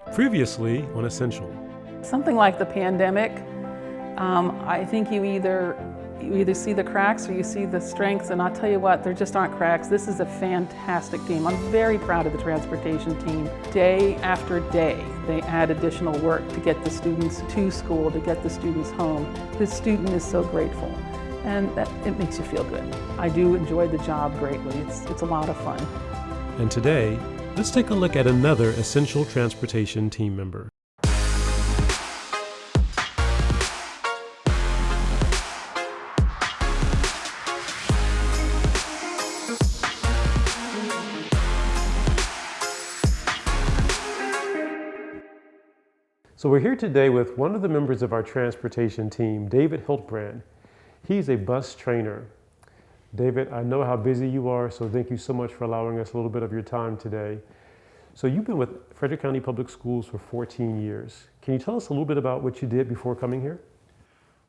Previously on Essential. Something like the pandemic, I think you either see the cracks or you see the strengths, and I'll tell you what, there just aren't cracks. This is a fantastic team. I'm very proud of the transportation team. Day after day, they add additional work to get the students to school, to get the students home. The student is so grateful, and it makes you feel good. I do enjoy the job greatly. It's a lot of fun. And today, let's take a look at another Essential Transportation team member. So we're here today with one of the members of our transportation team, David Hiltbrand. He's a bus trainer. David, I know how busy you are, so thank you so much for allowing us a little bit of your time today. So you've been with Frederick County Public Schools for 14 years. Can you tell us a little bit about what you did before coming here?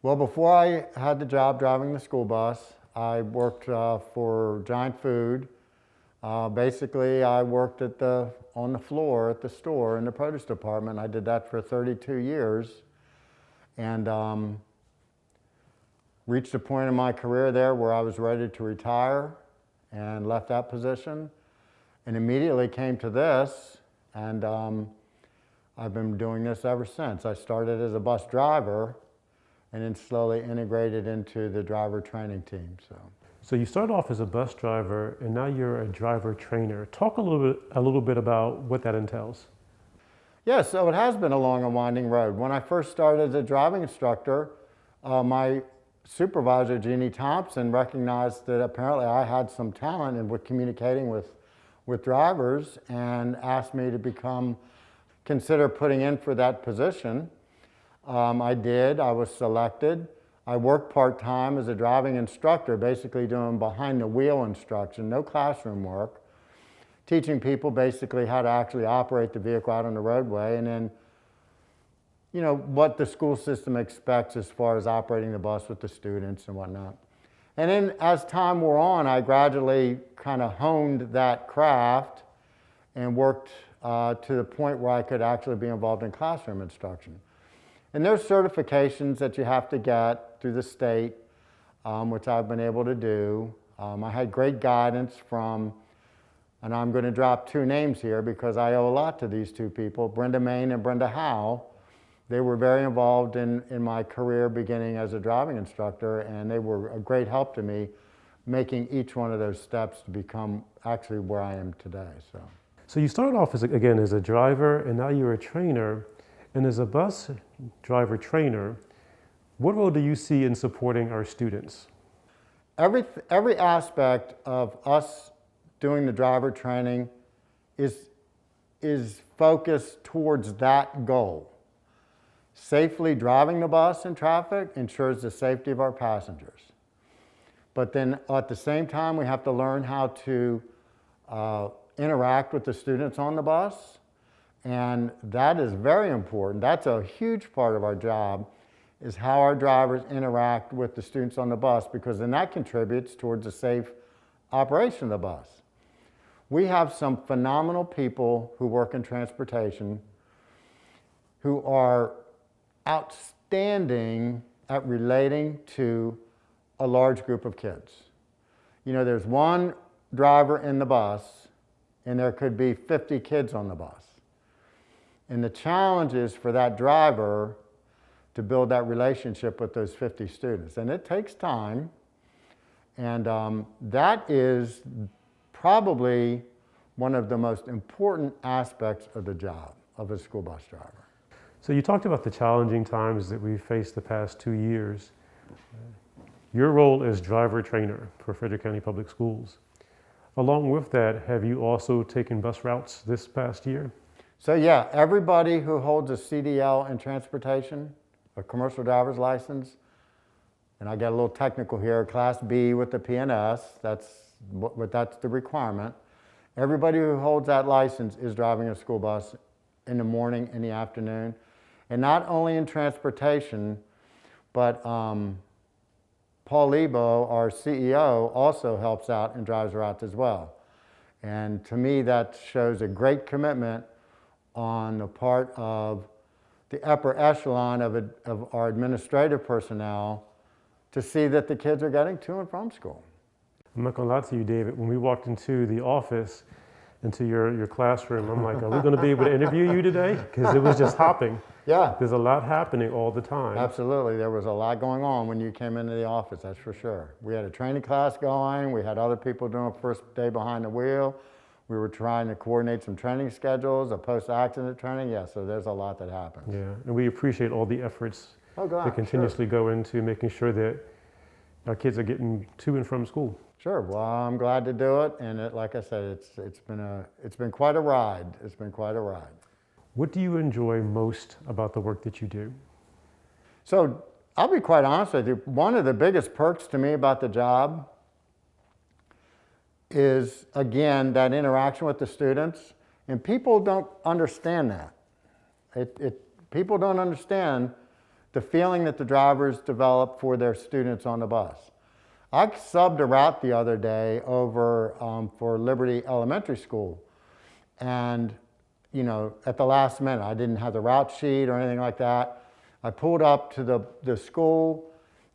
Well, before I had the job driving the school bus, I worked for Giant Food. Basically, I worked on the floor at the store in the produce department. I did that for 32 years and reached a point in my career there where I was ready to retire and left that position and immediately came to this, and I've been doing this ever since. I started as a bus driver and then slowly integrated into the driver training team. So you started off as a bus driver, and now you're a driver trainer. Talk a little bit about what that entails. Yeah, so it has been a long and winding road. When I first started as a driving instructor, my supervisor, Jeannie Thompson, recognized that apparently I had some talent in communicating with drivers and asked me to consider putting in for that position. I did. I was selected. I worked part-time as a driving instructor, basically doing behind-the-wheel instruction, no classroom work, teaching people basically how to actually operate the vehicle out on the roadway, and then, you know, what the school system expects as far as operating the bus with the students and whatnot. And then as time wore on, I gradually kind of honed that craft and worked to the point where I could actually be involved in classroom instruction. And there's certifications that you have to get through the state, which I've been able to do. I had great guidance from, and I'm going to drop two names here because I owe a lot to these two people, Brenda Main and Brenda Howe. They were very involved in my career beginning as a driving instructor, and they were a great help to me making each one of those steps to become actually where I am today. So you started off as a driver, and now you're a trainer. And as a bus driver trainer, what role do you see in supporting our students? Every aspect of us doing the driver training is focused towards that goal. Safely driving the bus in traffic ensures the safety of our passengers. But then at the same time, we have to learn how to interact with the students on the bus. And that is very important. That's a huge part of our job, is how our drivers interact with the students on the bus, because then that contributes towards a safe operation of the bus. We have some phenomenal people who work in transportation who are outstanding at relating to a large group of kids. You know, there's one driver in the bus, and there could be 50 kids on the bus. And the challenge is for that driver to build that relationship with those 50 students. And it takes time. And that is probably one of the most important aspects of the job of a school bus driver. So you talked about the challenging times that we've faced the past 2 years. Your role as driver trainer for Frederick County Public Schools. Along with that, have you also taken bus routes this past year? So yeah, everybody who holds a CDL in transportation, a commercial driver's license, and I get a little technical here, Class B with the PNS, that's the requirement. Everybody who holds that license is driving a school bus in the morning, in the afternoon, and not only in transportation, but Paul Lebo, our CEO, also helps out and drives routes as well. And to me, that shows a great commitment on the part of the upper echelon of our administrative personnel to see that the kids are getting to and from school. I'm not gonna lie to you, David, when we walked into the office, into your classroom, I'm like, are we gonna be able to interview you today? Because it was just hopping. Yeah, There's a lot happening all the time. absolutely. There was a lot going on when you came into the office, that's for sure. We had a training class going. We had other people doing first day behind the wheel. We were trying to coordinate some training schedules, a post-accident training. Yeah, so there's a lot that happens. Yeah, and we appreciate all the efforts Oh, God, that continuously go into making sure that our kids are getting to and from school. Sure. Well, I'm glad to do it, and like I said, it's been quite a ride. It's been quite a ride. What do you enjoy most about the work that you do? So I'll be quite honest with you. One of the biggest perks to me about the job is, again, that interaction with the students, and people don't understand that. People don't understand the feeling that the drivers develop for their students on the bus. I subbed a route the other day over for Liberty Elementary School, and at the last minute, I didn't have the route sheet or anything like that. I pulled up to the school,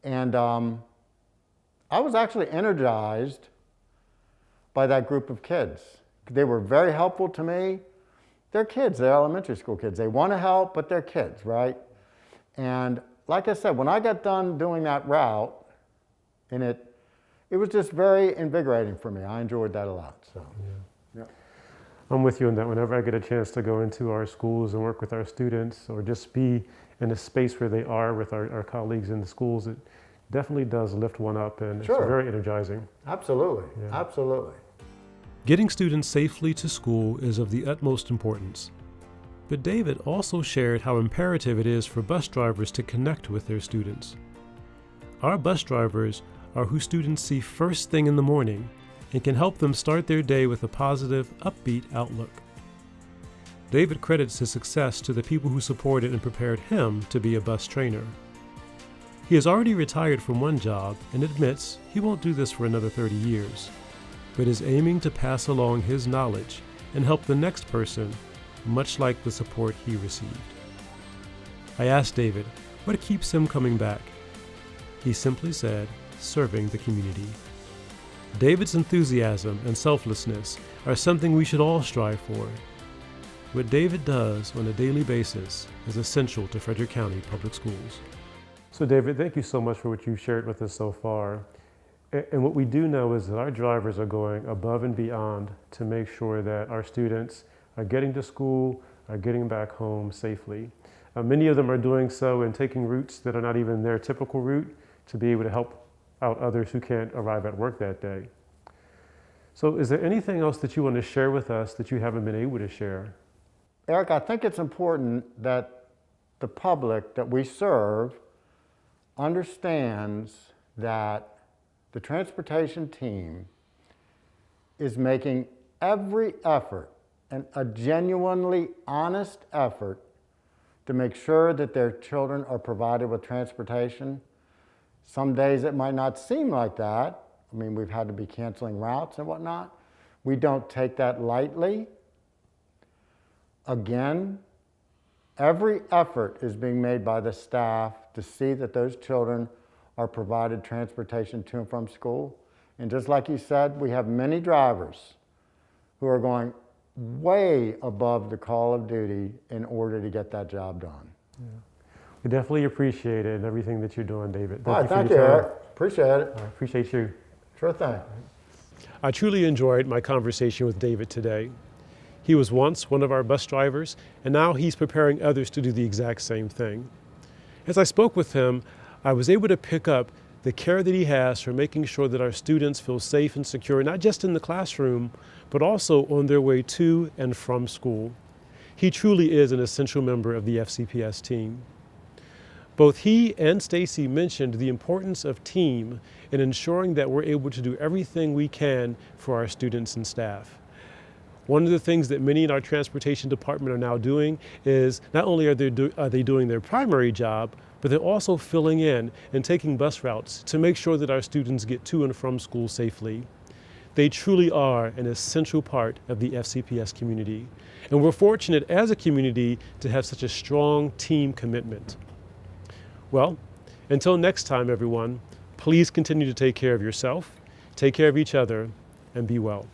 and I was actually energized by that group of kids. They were very helpful to me. They're kids, they're elementary school kids. They want to help, but they're kids, right? And like I said, when I got done doing that route, and it was just very invigorating for me. I enjoyed that a lot. So, yeah. I'm with you on that. Whenever I get a chance to go into our schools and work with our students, or just be in a space where they are with our colleagues in the schools, it definitely does lift one up, and Sure. It's very energizing. Absolutely, Yeah. absolutely. Getting students safely to school is of the utmost importance. But David also shared how imperative it is for bus drivers to connect with their students. Our bus drivers are who students see first thing in the morning and can help them start their day with a positive, upbeat outlook. David credits his success to the people who supported and prepared him to be a bus trainer. He has already retired from one job and admits he won't do this for another 30 years, but is aiming to pass along his knowledge and help the next person, much like the support he received. I asked David what keeps him coming back. He simply said, serving the community. David's enthusiasm and selflessness are something we should all strive for. What David does on a daily basis is essential to Frederick County Public Schools. So David, thank you so much for what you've shared with us so far. And what we do know is that our drivers are going above and beyond to make sure that our students are getting to school, are getting back home safely. Many of them are doing so and taking routes that are not even their typical route to be able to help out others who can't arrive at work that day. So is there anything else that you want to share with us that you haven't been able to share? Eric, I think it's important that the public that we serve understands that the transportation team is making every effort, and a genuinely honest effort, to make sure that their children are provided with transportation. Some days it might not seem like that. I mean, we've had to be canceling routes and whatnot. We don't take that lightly. Again, every effort is being made by the staff to see that those children are provided transportation to and from school. And just like you said, we have many drivers who are going way above the call of duty in order to get that job done. Yeah. We definitely appreciate it and everything that you're doing, David. Thank you, Eric. Appreciate it. I appreciate you. Sure thing. I truly enjoyed my conversation with David today. He was once one of our bus drivers, and now he's preparing others to do the exact same thing. As I spoke with him, I was able to pick up the care that he has for making sure that our students feel safe and secure, not just in the classroom, but also on their way to and from school. He truly is an essential member of the FCPS team. Both he and Stacy mentioned the importance of team in ensuring that we're able to do everything we can for our students and staff. One of the things that many in our transportation department are now doing is not only are they doing their primary job, but they're also filling in and taking bus routes to make sure that our students get to and from school safely. They truly are an essential part of the FCPS community. And we're fortunate as a community to have such a strong team commitment. Well, until next time, everyone, please continue to take care of yourself, take care of each other, and be well.